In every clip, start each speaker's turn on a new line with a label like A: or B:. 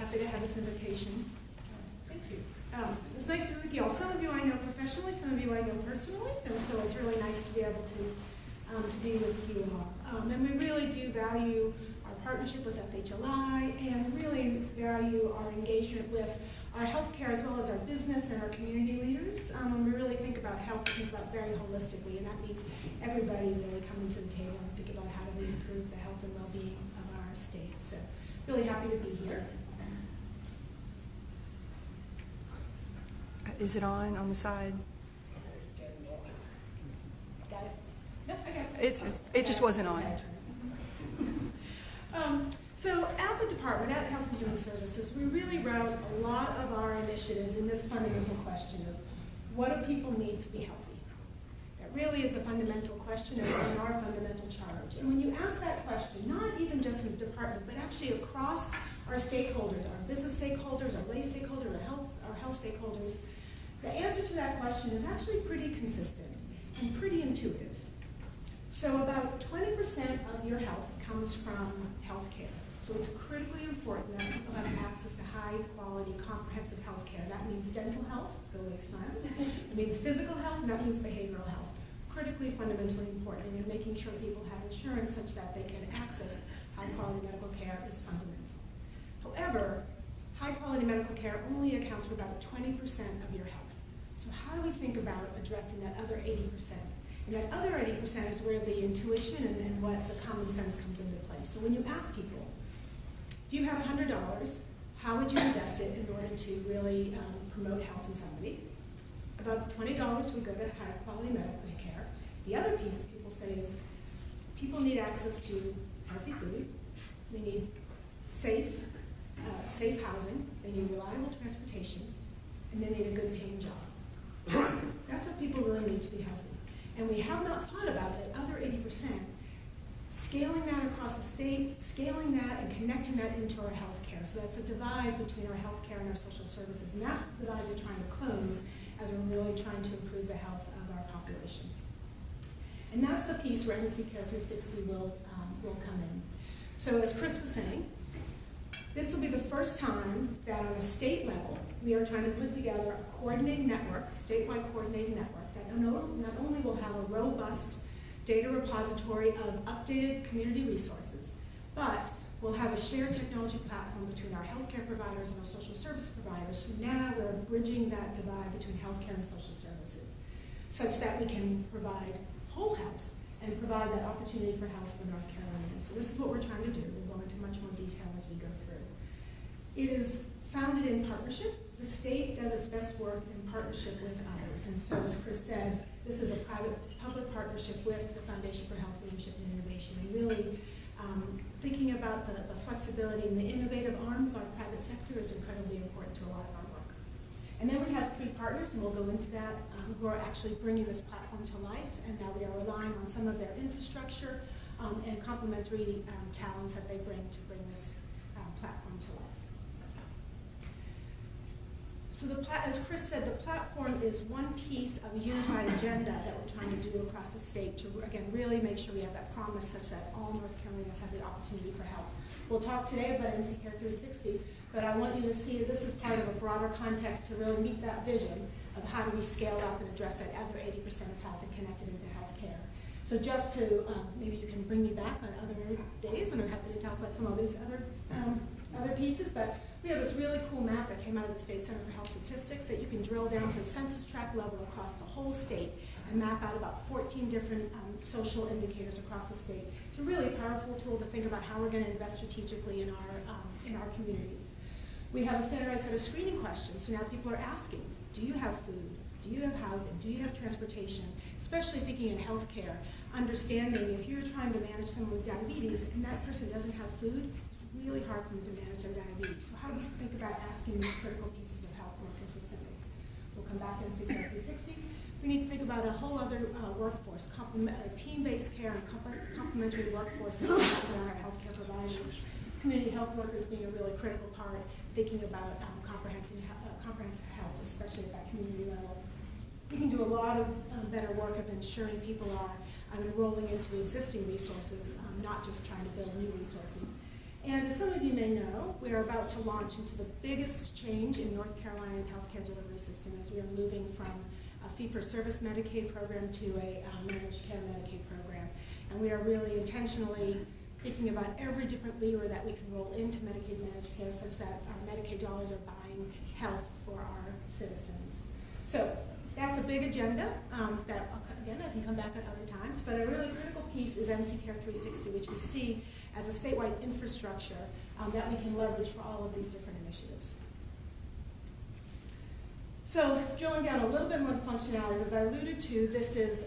A: happy to have this invitation. Thank you. It's nice to be with you all. Some of you I know professionally, some of you I know personally, and so it's really nice to be able to be with you all. And we really do value our partnership with FHLI and really value our engagement with our healthcare as well as our business and our community leaders. When we really think about health, we think about very holistically, and that means everybody really coming to the table and think about how do we improve the health and well-being of our state. So really happy to be here.
B: Is it on the side?
A: Got it? Yep, I got it.
B: It just wasn't on.
A: So at the department, at Health and Human Services, we really route a lot of our initiatives in this fundamental question of what do people need to be healthy? That really is the fundamental question and our fundamental charge. And when you ask that question, not even just in the department, but actually across our stakeholders, our business stakeholders, our lay stakeholders, our health stakeholders, the answer to that question is actually pretty consistent and pretty intuitive. So about 20% of your health comes from health care. So it's critically important that people have access to high-quality, comprehensive health care. That means dental health, go away smiles. It means physical health, and that means behavioral health. Critically, fundamentally important, and making sure people have insurance such that they can access high-quality medical care is fundamental. However, high-quality medical care only accounts for about 20% of your health. So how do we think about addressing that other 80%? And that other 80% is where the intuition and what the common sense comes into place. So when you ask people, if you have $100, how would you invest it in order to really promote health in somebody? About $20 would go to high quality medical care. The other piece people say is people need access to healthy food. They need safe housing. They need reliable transportation. And they need a good paying job. That's what people really need to be healthy. And we have not thought about that other 80%, scaling that across the state, scaling that and connecting that into our health care. So that's the divide between our health care and our social services. And that's the divide we're trying to close as we're really trying to improve the health of our population. And that's the piece where NCCARE360 will come in. So as Chris was saying, this will be the first time that on a state level, we are trying to put together a coordinated network, statewide coordinated network, that not only will have a robust data repository of updated community resources, but we'll have a shared technology platform between our healthcare providers and our social service providers. So now we're bridging that divide between healthcare and social services, such that we can provide whole health and provide that opportunity for health for North Carolina. So this is what we're trying to do. We'll go into much more detail as we go through. It is founded in partnership. The state does its best work in partnership with others. And so, as Chris said, this is a private-public partnership with the Foundation for Health Leadership and Innovation. And really thinking about the flexibility and the innovative arm of our private sector is incredibly important to a lot of our work. And then we have 3 partners, and we'll go into that, who are actually bringing this platform to life, and that we are relying on some of their infrastructure and complementary talents that they bring to bring this platform to life. So as Chris said, the platform is one piece of a unified agenda that we're trying to do across the state to, again, really make sure we have that promise such that all North Carolinians have the opportunity for health. We'll talk today about NCCARE360, but I want you to see that this is part of a broader context to really meet that vision of how do we scale up and address that other 80% of health and connect it into health care. So just to, maybe you can bring me back on other days, and I'm happy to talk about some of these other pieces, but we have this really cool map that came out of the State Center for Health Statistics that you can drill down to the census tract level across the whole state and map out about 14 different social indicators across the state. It's a really powerful tool to think about how we're going to invest strategically in our communities. We have a standardized set of screening questions, so now people are asking, do you have food? Do you have housing? Do you have transportation? Especially thinking in healthcare, understanding if you're trying to manage someone with diabetes and that person doesn't have food, really hard for them to manage their diabetes. So how do we think about asking these critical pieces of health more consistently? We'll come back to NCCARE360. We need to think about a whole other workforce, team-based care and complementary workforce that on our healthcare providers. Community health workers being a really critical part, thinking about comprehensive health, especially at that community level. We can do a lot of better work of ensuring people are enrolling into existing resources, not just trying to build new resources. And as some of you may know, we are about to launch into the biggest change in North Carolina healthcare delivery system as we are moving from a fee-for-service Medicaid program to a managed care Medicaid program. And we are really intentionally thinking about every different lever that we can roll into Medicaid managed care such that our Medicaid dollars are buying health for our citizens. So that's a big agenda that, again, I can come back at other times, but a really critical piece is NCCARE360, which we see as a statewide infrastructure that we can leverage for all of these different initiatives. So drilling down a little bit more of the functionalities, as I alluded to, this is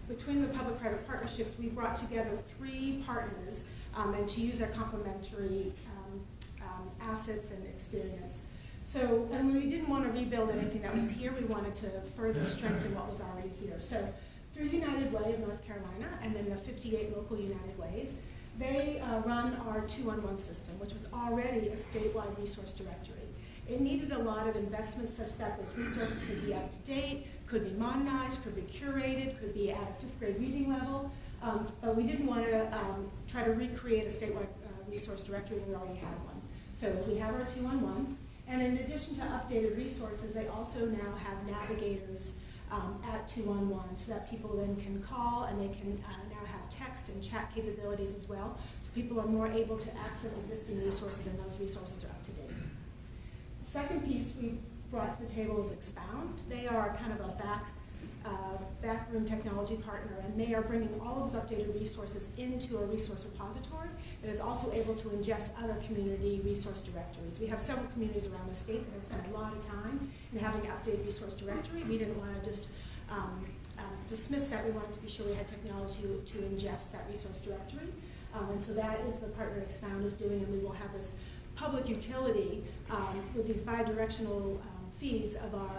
A: between the public-private partnerships, we brought together 3 partners and to use their complementary assets and experience. So, and we didn't want to rebuild anything that was here, we wanted to further strengthen what was already here. So through United Way of North Carolina and then the 58 local United Ways, they run our 2-on-1 system, which was already a statewide resource directory. It needed a lot of investment such that those resources could be up to date, could be modernized, could be curated, could be at a 5th grade reading level, but we didn't want to try to recreate a statewide resource directory when we already had one. So we have our 2-on-1, and in addition to updated resources, they also now have navigators at 2-on-1 so that people then can call and they can now have text and chat capabilities as well, so people are more able to access existing resources and those resources are up to date. The second piece we brought to the table is Expound. They are kind of a backroom technology partner, and they are bringing all of those updated resources into a resource repository that is also able to ingest other community resource directories. We have several communities around the state that have spent a lot of time in having an updated resource directory. We didn't want to just dismiss that. We wanted to be sure we had technology to ingest that resource directory. And so that is the partner Expound is doing, and we will have this public utility with these bi-directional feeds of our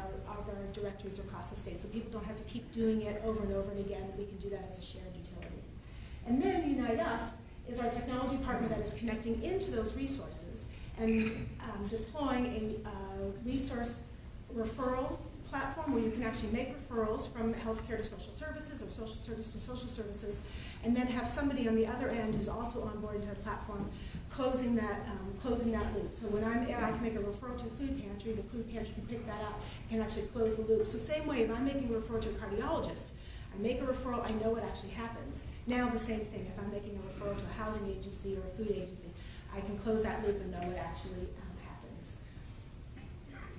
A: directories across the state, so people don't have to keep doing it over and over and again. We can do that as a shared utility. And then Unite Us is our technology partner that is connecting into those resources and deploying a resource referral platform where you can actually make referrals from healthcare to social services or social service to social services, and then have somebody on the other end who's also on board into the platform closing that loop. So when I can make a referral to a food pantry, the food pantry can pick that up and actually close the loop. So same way, if I'm making a referral to a cardiologist, I make a referral, I know what actually happens. Now the same thing, if I'm making a referral to a housing agency or a food agency, I can close that loop and know what actually happens.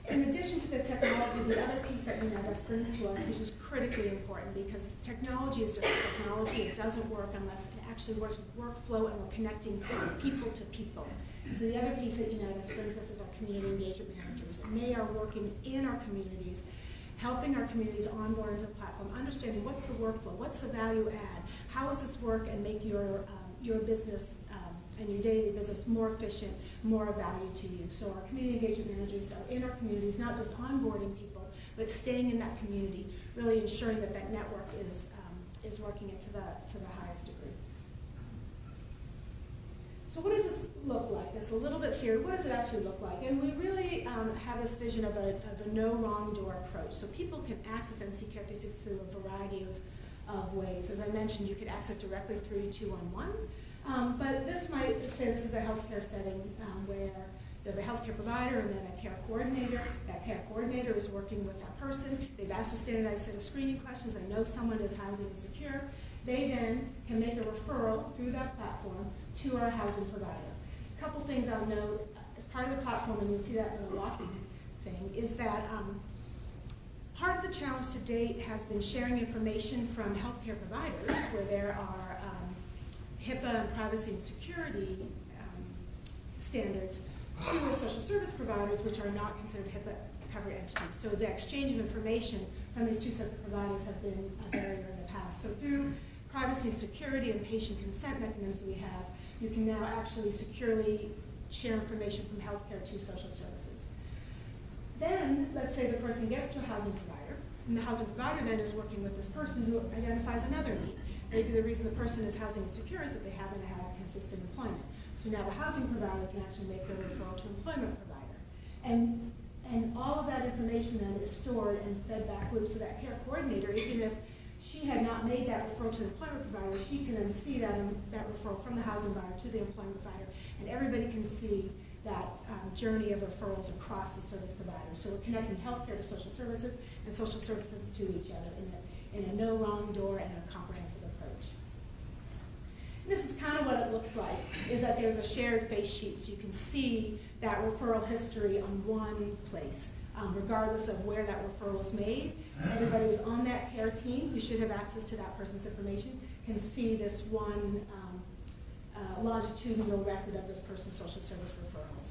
A: In addition to the technology, the other piece that Unite Us brings to us, which is critically important, because technology is just technology, it doesn't work unless it actually works with workflow and we're connecting people to people. So the other piece that Unite Us brings us is our community engagement managers, and they are working in our communities, helping our communities onboard into the platform, understanding what's the workflow, what's the value add, how does this work and make your business and your day-to-day business more efficient, more of value to you. So our community engagement managers are in our communities, not just onboarding people, but staying in that community, really ensuring that that network is working it to the highest degree. So what does this look like? It's a little bit theory. What does it actually look like? And we really have this vision of a no wrong door approach. So people can access NCCARE360 through a variety of ways. As I mentioned, you could access directly through 2-on-1. But this might say this is a healthcare setting where you have a healthcare provider and then a care coordinator. That care coordinator is working with that person. They've asked a standardized set of screening questions. They know someone is housing insecure. They then can make a referral through that platform to our housing provider. A couple things I'll note as part of the platform, and you'll see that in the locking thing, is that part of the challenge to date has been sharing information from healthcare providers where there are HIPAA and privacy and security standards to our social service providers, which are not considered HIPAA-covered entities. So the exchange of information from these two sets of providers have been a barrier in the past. So through privacy, security, and patient consent mechanisms we have, you can now actually securely share information from healthcare to social services. Then, let's say the person gets to a housing provider, and the housing provider then is working with this person who identifies another need. Maybe the reason the person is housing insecure is that they haven't had consistent employment. So now the housing provider can actually make a referral to an employment provider. And all of that information then is stored and fed back loop, so that care coordinator, even if she had not made that referral to the employment provider, she can then see that referral from the housing provider to the employment provider. And everybody can see that journey of referrals across the service providers. So we're connecting healthcare to social services and social services to each other in a no wrong door and a comprehensive approach. And this is kind of what it looks like, is that there's a shared face sheet so you can see that referral history on one place. Regardless of where that referral was made, everybody who's on that care team who should have access to that person's information can see this one longitudinal record of this person's social service referrals.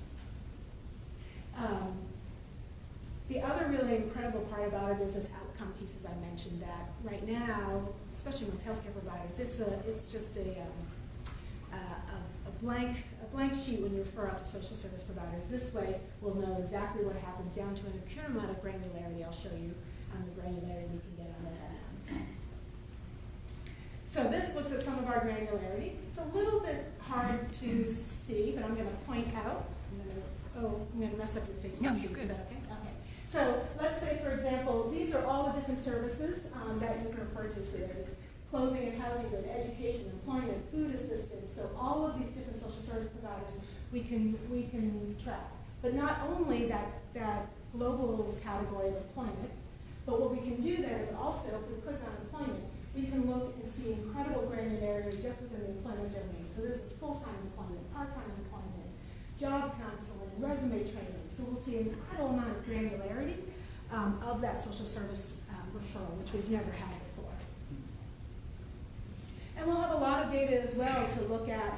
A: The other really incredible part about it is this outcome piece, as I mentioned, that right now, especially amongst healthcare providers, it's just a blank sheet when you refer out to social service providers. This way, we'll know exactly what happens down to an acute amount of granularity. I'll show you the granularity we can get on those outcomes. So this looks at some of our granularity. It's a little bit hard to see, but I'm going to point out. I'm going to mess up your face.
B: No, you're good.
A: Is that okay? Okay. So let's say, for example, these are all the different services that you can refer to. So there's clothing and housing good, education, employment, food assistance. So all of these different social service providers we can track. But not only that global category of employment, but what we can do there is also, if we click on employment, we can look and see incredible granularity just within the employment domain. So this is full-time employment, part-time employment, job counseling, resume training. So we'll see an incredible amount of granularity of that social service referral, which we've never had before. And we'll have a lot of data as well to look at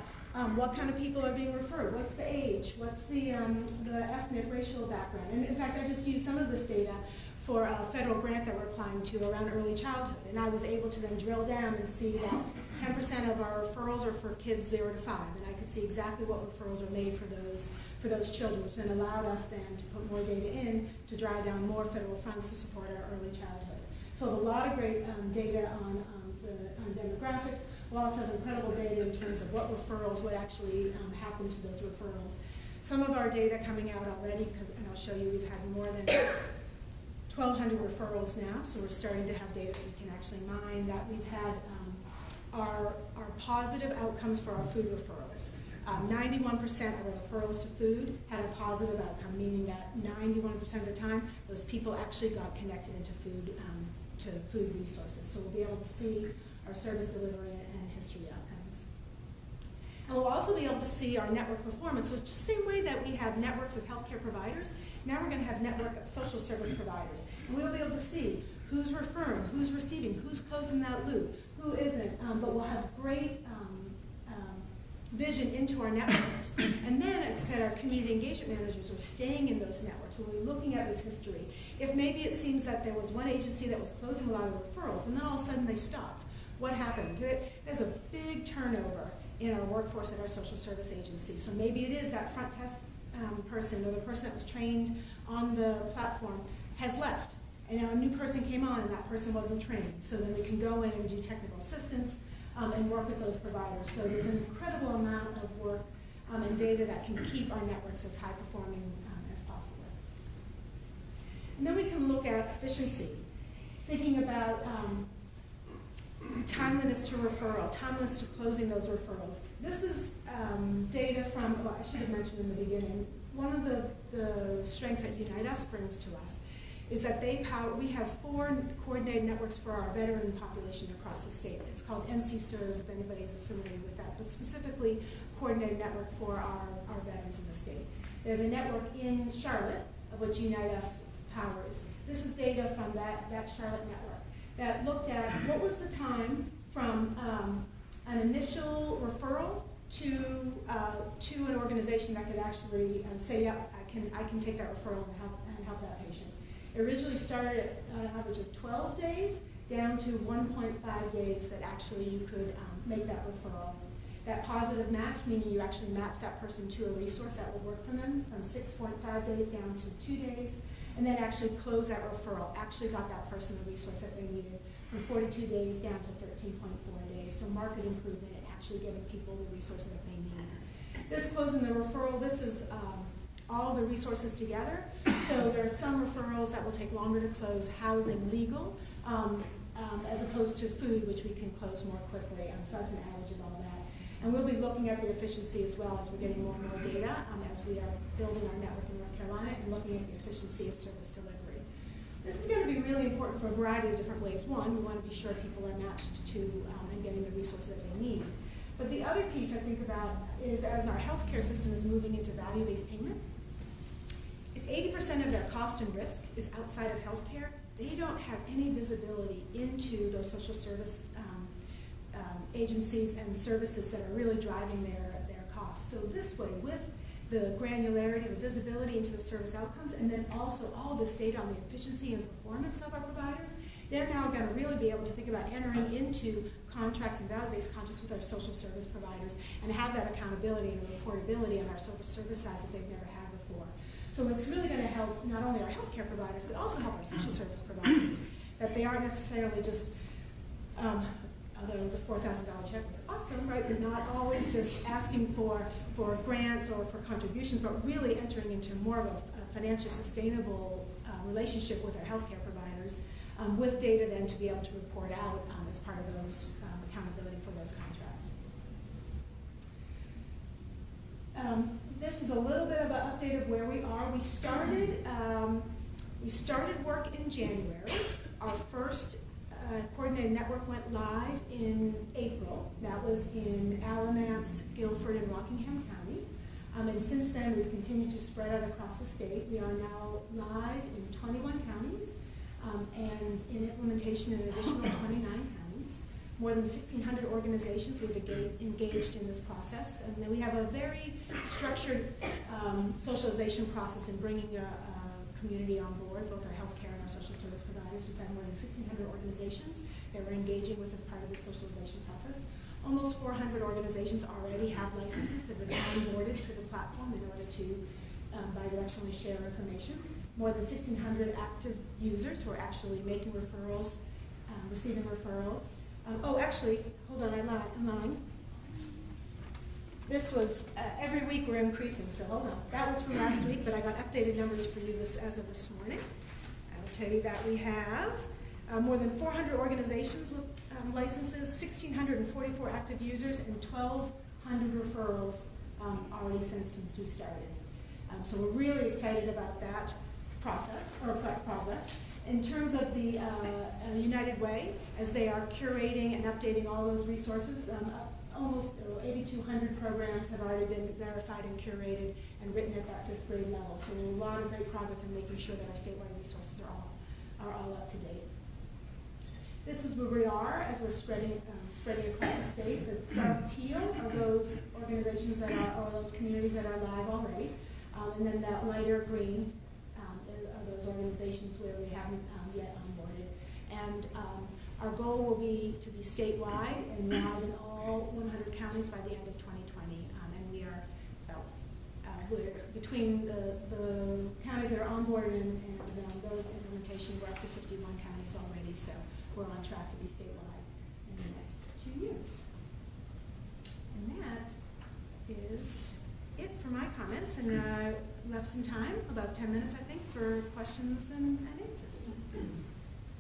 A: what kind of people are being referred, what's the age, what's the ethnic, racial background. And in fact, I just used some of this data for a federal grant that we're applying to around early childhood. And I was able to then drill down and see that 10% of our referrals are for kids 0 to 5. And I could see exactly what referrals are made for those children, which then allowed us then to put more data in to drive down more federal funds to support our early childhood. So we have a lot of great data on demographics. We'll also have incredible data in terms of what referrals would actually happen to those referrals. Some of our data coming out already, and I'll show you, we've had more than 1,200 referrals now, so we're starting to have data that we can actually mine, that we've had our positive outcomes for our food referrals. 91% of our referrals to food had a positive outcome, meaning that 91% of the time, those people actually got connected into food resources. So we'll be able to see our service delivery and history outcomes. And we'll also be able to see our network performance. So it's just the same way that we have networks of healthcare providers, now we're going to have network of social service providers. And we'll be able to see who's referring, who's receiving, who's closing that loop, who isn't. But we'll have great vision into our networks. And then, as I said, our community engagement managers are staying in those networks. We'll be looking at this history. If maybe it seems that there was one agency that was closing a lot of referrals, and then all of a sudden they stopped. What happened? There's a big turnover in our workforce at our social service agency. So maybe it is that front desk person or the person that was trained on the platform has left. And now a new person came on and that person wasn't trained. So then we can go in and do technical assistance and work with those providers. So there's an incredible amount of work and data that can keep our networks as high performing as possible. And then we can look at efficiency, thinking about timeliness to referral, timeliness to closing those referrals. This is data from, well, I should have mentioned in the beginning, one of the strengths that Unite Us brings to us is that we have 4 coordinated networks for our veteran population across the state. It's called NCCARE360, if anybody's familiar with that, but specifically coordinated network for our veterans in the state. There's a network in Charlotte, of which Unite Us powers. This is data from that Charlotte network that looked at what was the time from an initial referral to an organization that could actually say, yep, I can take that referral and help that patient. It originally started at an average of 12 days down to 1.5 days that actually you could make that referral. That positive match, meaning you actually match that person to a resource that will work for them, from 6.5 days down to 2 days, and then actually close that referral, actually got that person the resource that they needed from 42 days down to 13.4 days. So market improvement and actually getting people the resources that they need. This closing the referral, this is all the resources together. So there are some referrals that will take longer to close, housing, legal, as opposed to food, which we can close more quickly. So that's an average of all that. And we'll be looking at the efficiency as well as we're getting more and more data as we are building our network in North Carolina and looking at the efficiency of service delivery. This is going to be really important for a variety of different ways. One, we want to be sure people are matched to and getting the resources that they need. But the other piece I think about is as our healthcare system is moving into value-based payment, if 80% of their cost and risk is outside of healthcare, they don't have any visibility into those social service agencies and services that are really driving their costs. So this way, with the granularity, the visibility into the service outcomes, and then also all this data on the efficiency and performance of our providers, they're now going to really be able to think about entering into contracts and value-based contracts with our social service providers and have that accountability and reportability on our social service side that they've never had before. So it's really going to help not only our healthcare providers, but also help our social service providers, that they aren't necessarily just, although the $4,000 check was awesome, right? We're not always just asking for grants or for contributions, but really entering into more of a financially sustainable relationship with our healthcare providers, with data then to be able to report out as part of those accountability for those contracts. This is a little bit of an update of where we are. We started work in January. Our first coordinated network went live in April. That was in Alamance, Guilford, and Rockingham County. And since then, we've continued to spread out across the state. We are now live in 21 counties and in implementation in an additional 29 counties. More than 1,600 organizations we've engaged in this process. And then we have a very structured socialization process in bringing a community on board, both our healthcare and our social service providers. We've had more than 1,600 organizations that we're engaging with as part of the socialization process. Almost 400 organizations already have licenses that have been onboarded to the platform in order to bidirectionally share information. More than 1,600 active users who are actually making referrals, receiving referrals. Actually, hold on, I'm lying. This was, every week we're increasing, so hold on. That was from last week, but I got updated numbers for you as of this morning. I will tell you that we have more than 400 organizations with licenses, 1,644 active users, and 1,200 referrals already since we started. So we're really excited about that process, or progress. In terms of the United Way, as they are curating and updating all those resources, almost 8,200 programs have already been verified and curated and written at that 5th grade level. So a lot of great progress in making sure that our statewide resources are all up to date. This is where we are as we're spreading across the state. The dark teal are those organizations that are, or those communities that are live already. And then that lighter green are those organizations where we haven't yet onboarded. And our goal will be to be statewide and live in all 100 counties by the end of 2020. And we are we're between the counties that are onboarded and those implementation, we're up to 51 counties already. So we're on track to be statewide in the next 2 years. And that is it for my comments. And I left some time, about 10 minutes, I think, for questions and answers.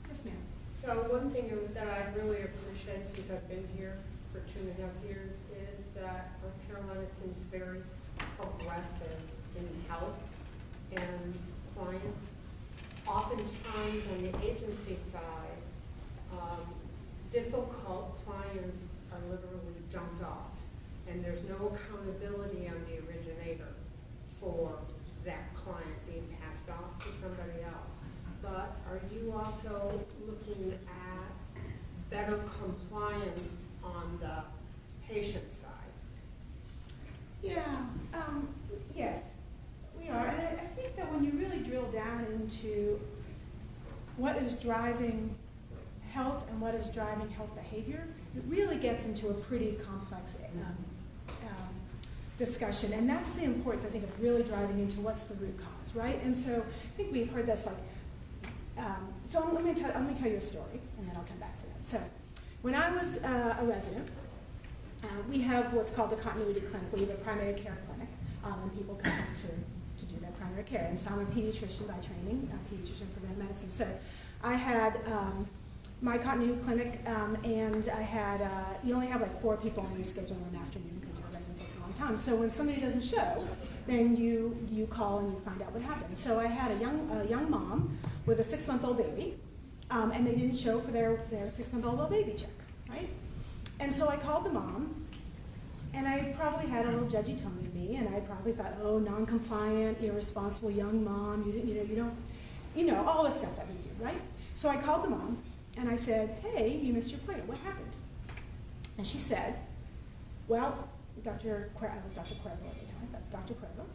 A: Yes, ma'am.
C: So one thing that I really appreciate since I've been here for 2.5 years is that North Carolina seems very progressive in health and clients. Oftentimes on the agency side, difficult clients are literally dumped off, and there's no accountability on the originator for that client being passed off to somebody else. But are you also looking at better compliance on the patient side?
A: Yeah, yes, we are. And I think that when you really drill down into what is driving health and what is driving health behavior, it really gets into a pretty complex discussion. And that's the importance, I think, of really driving into what's the root cause, right? And so I think we've heard this so let me tell you a story, and then I'll come back to that. So when I was a resident, we have what's called a continuity clinic. We have a primary care clinic, and people come to do their primary care. And so I'm a pediatrician by training, a pediatrician in preventive medicine. So I had my continuity clinic, and I had, you only have like 4 people on your schedule in an afternoon. the time. So when somebody doesn't show, then you call and you find out what happened. So I had a young mom with a 6-month-old baby, and they didn't show for their 6-month-old baby check, right? And so I called the mom, and I probably had a little judgy tone in me, and I probably thought, oh, non-compliant, irresponsible young mom, you know, all the stuff that we do, right? So I called the mom, and I said, hey, you missed your appointment, what happened? And she said, well, I was Dr. Cuervo at the time, Dr. Cuervo.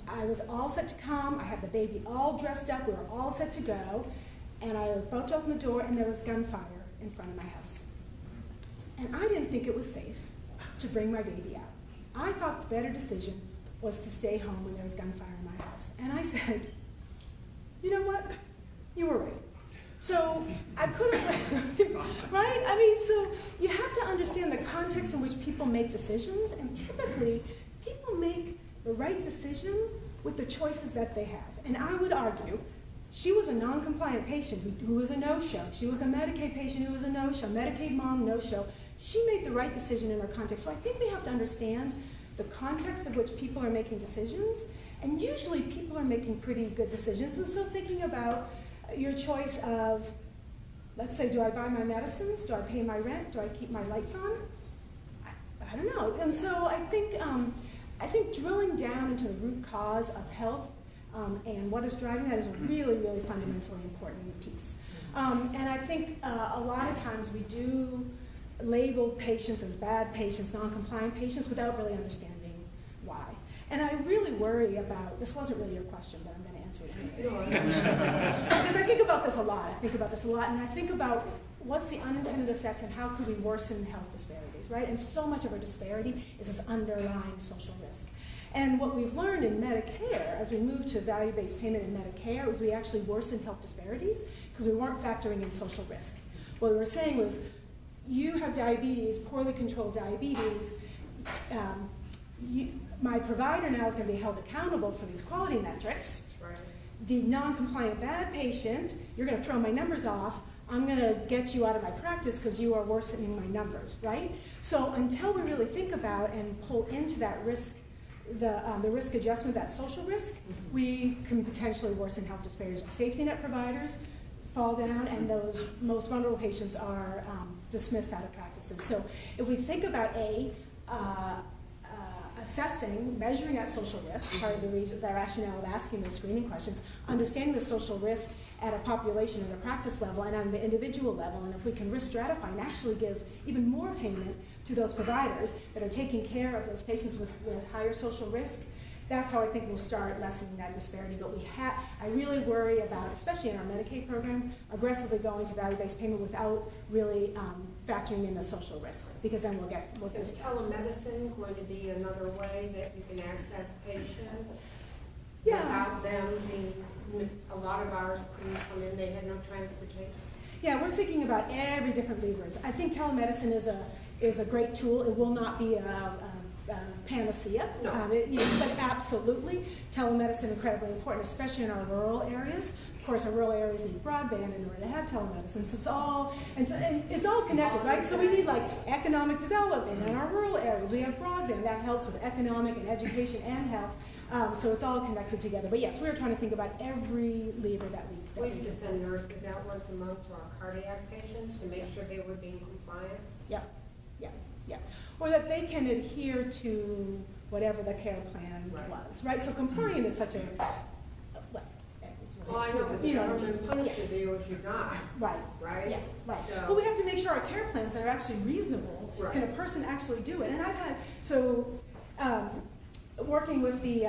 A: I was all set to come, I had the baby all dressed up, we were all set to go, and I was about to open the door, and there was gunfire in front of my house. And I didn't think it was safe to bring my baby out. I thought the better decision was to stay home when there was gunfire in my house. And I said, you know what? You were right. So I could have, right? I mean, so you have to understand the context in which people make decisions, and typically people make the right decision with the choices that they have. And I would argue, she was a non-compliant patient who was a no-show. She was a Medicaid patient who was a no-show. Medicaid mom, no-show. She made the right decision in her context. So I think we have to understand the context of which people are making decisions. And usually people are making pretty good decisions. And so thinking about your choice of, let's say, do I buy my medicines? Do I pay my rent? Do I keep my lights on? I don't know. And so I think drilling down into the root cause of health and what is driving that is a really, really fundamentally important piece. And I think a lot of times we do label patients as bad patients, non-compliant patients, without really understanding why. And I really worry about, this wasn't really your question, but I'm going to answer it anyways. Because I think about this a lot. And I think about what's the unintended effects and how could we worsen health disparities, right? And so much of our disparity is this underlying social risk. And what we've learned in Medicare, as we move to value-based payment in Medicare, is we actually worsen health disparities because we weren't factoring in social risk. What we were saying was, you have diabetes, poorly controlled diabetes, my provider now is going to be held accountable for these quality metrics.
C: Right.
A: The non-compliant bad patient, you're going to throw my numbers off, I'm going to get you out of my practice because you are worsening my numbers, right? So until we really think about and pull into that risk, the risk adjustment, that social risk, we can potentially worsen health disparities. Safety net providers fall down, and those most vulnerable patients are dismissed out of practices. So if we think about assessing, measuring that social risk, part of the reason, the rationale of asking those screening questions, understanding the social risk at a population and a practice level and on the individual level, and if we can risk stratify and actually give even more payment to those providers that are taking care of those patients with higher social risk, that's how I think we'll start lessening that disparity. But I really worry about, especially in our Medicaid program, aggressively going to value-based payment without really factoring in the social risk, because then we'll get.
C: Is telemedicine going to be another way that you can access patients?
A: Yeah.
C: Without them being, a lot of ours couldn't come in, they had no transportation.
A: Yeah, we're thinking about every different levers. I think telemedicine is a great tool. It will not be a panacea,
C: no.
A: But absolutely, telemedicine is incredibly important, especially in our rural areas. Of course, our rural areas need broadband in order to have telemedicine. So it's all connected, right? So we need like economic development in our rural areas. We have broadband that helps with economic and education and health. So it's all connected together. But yes, we are trying to think about every lever that we.
C: We used to send nurses out once a month to our cardiac patients to make sure they were being compliant.
A: Yeah. Or that they can adhere to whatever the care plan was, right? So compliant is such a,
C: well, I know, but the government punishes you if you're not.
A: Right.
C: Right?
A: Yeah, right.
C: So,
A: but we have to make sure our care plans that are actually reasonable, can a person actually do it? And I've had, working with the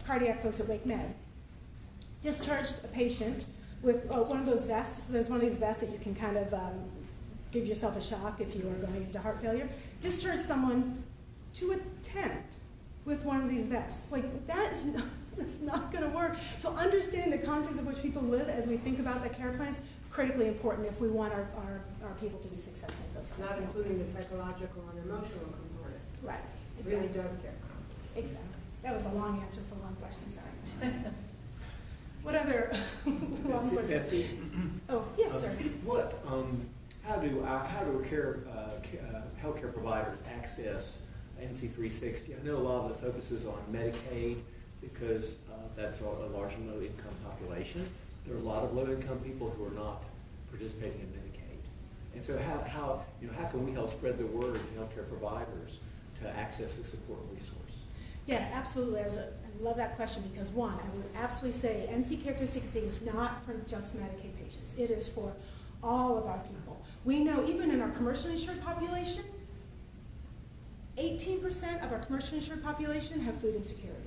A: cardiac folks at Wake Med, discharged a patient with one of those vests. There's one of these vests that you can kind of give yourself a shock if you are going into heart failure. Discharge someone to a tent with one of these vests. Like, that's not going to work. So understanding the context of which people live as we think about the care plans, critically important if we want our people to be successful with those.
C: not including the psychological and emotional component.
A: Right.
C: It really does get complicated.
A: Exactly. That was a long answer for one question, sorry. What other long questions? Oh, yes, sir.
D: How do healthcare providers access NC360. I know a lot of the focus is on Medicaid because that's a large low-income population. There are a lot of low-income people who are not participating in Medicaid. And so how can we help spread the word to healthcare providers to access this important resource?
A: Yeah, absolutely. I love that question because, one, I would absolutely say NCCARE360 is not for just Medicaid patients. It is for all of our people. We know even in our commercially insured population, 18% of our commercially insured population have food insecurity.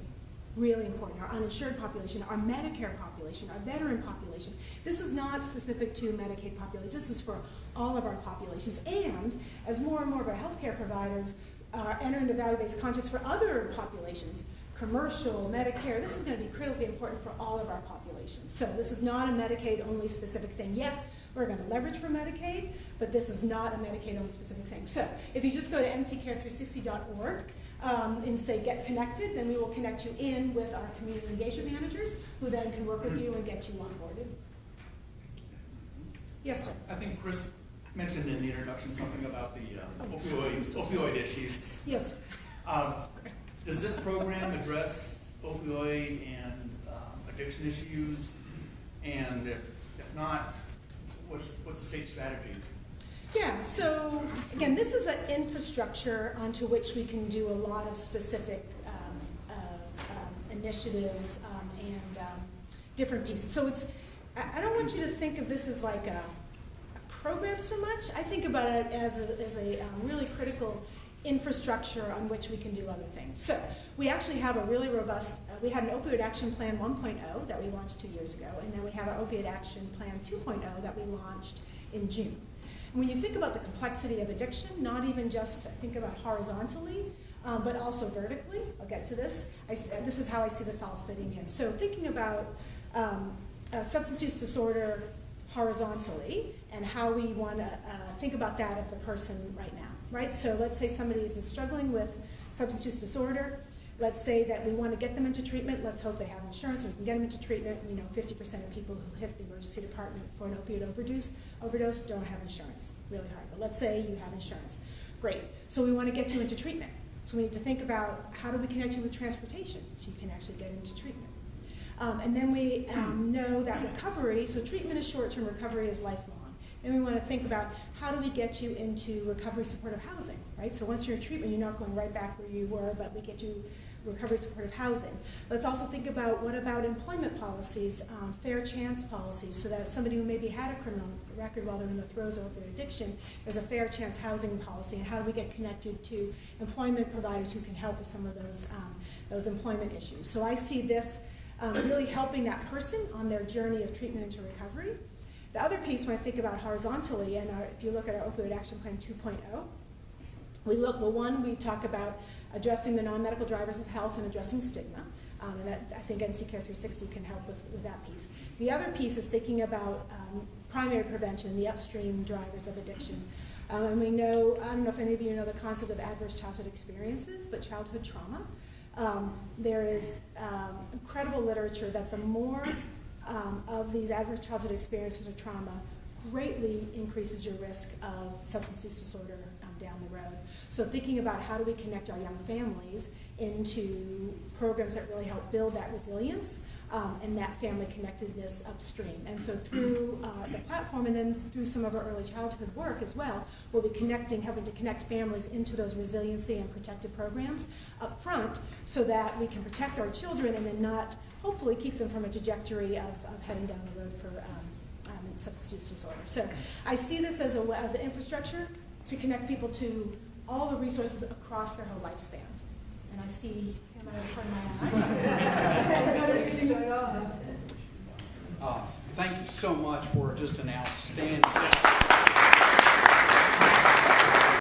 A: Really important. Our uninsured population, our Medicare population, our veteran population. This is not specific to Medicaid populations. This is for all of our populations. And as more and more of our healthcare providers are entering into value-based contracts for other populations, commercial, Medicare, this is going to be critically important for all of our populations. So this is not a Medicaid-only specific thing. Yes, we're going to leverage for Medicaid, but this is not a Medicaid-only specific thing. So if you just go to NCCARE360.org and say get connected, then we will connect you in with our community engagement managers who then can work with you and get you onboarded. Yes, sir.
E: I think Chris mentioned in the introduction something about the opioid issues.
A: Yes.
E: Does this program address opioid and addiction issues? And if not, what's the state strategy?
A: Yeah, so again, this is an infrastructure onto which we can do a lot of specific initiatives and different pieces. So I don't want you to think of this as like a program so much. I think about it as a really critical infrastructure on which we can do other things. So we actually have a really robust, we had an opioid action plan 1.0 that we launched 2 years ago, and then we have our opioid action plan 2.0 that we launched in June. And when you think about the complexity of addiction, not even just think about horizontally, but also vertically, I'll get to this. This is how I see this all fitting in. So thinking about substance use disorder horizontally and how we want to think about that of the person right now, right? So let's say somebody is struggling with substance use disorder. Let's say that we want to get them into treatment. Let's hope they have insurance and we can get them into treatment. We know 50% of people who hit the emergency department for an opioid overdose don't have insurance. Really hard. But let's say you have insurance. Great. So we want to get you into treatment. So we need to think about how do we connect you with transportation so you can actually get into treatment. And then we know that recovery, so treatment is short-term, recovery is lifelong. And we want to think about how do we get you into recovery supportive housing, right? So once you're in treatment, you're not going right back where you were, but we get you recovery supportive housing. Let's also think about what about employment policies, fair chance policies, so that somebody who maybe had a criminal record while they're in the throes of their addiction, there's a fair chance housing policy, and how do we get connected to employment providers who can help with some of those employment issues. So I see this really helping that person on their journey of treatment into recovery. The other piece, when I think about horizontally, and if you look at our Opioid Action Plan 2.0, we talk about addressing the non-medical drivers of health and addressing stigma, and that, I think NCCARE360 can help with that piece. The other piece is thinking about primary prevention, the upstream drivers of addiction. And we know, I don't know if any of you know the concept of adverse childhood experiences, but childhood trauma. There is incredible literature that the more of these adverse childhood experiences or trauma greatly increases your risk of substance use disorder down the road. So thinking about how do we connect our young families into programs that really help build that resilience and that family connectedness upstream. And so through the platform and then through some of our early childhood work as well, we'll be helping to connect families into those resiliency and protective programs up front so that we can protect our children and then not hopefully keep them from a trajectory of heading down the road for substance use disorder. So I see this as an infrastructure to connect people to all the resources across their whole lifespan. And I see, am I in front of my eyes?
F: Thank you so much for just an outstanding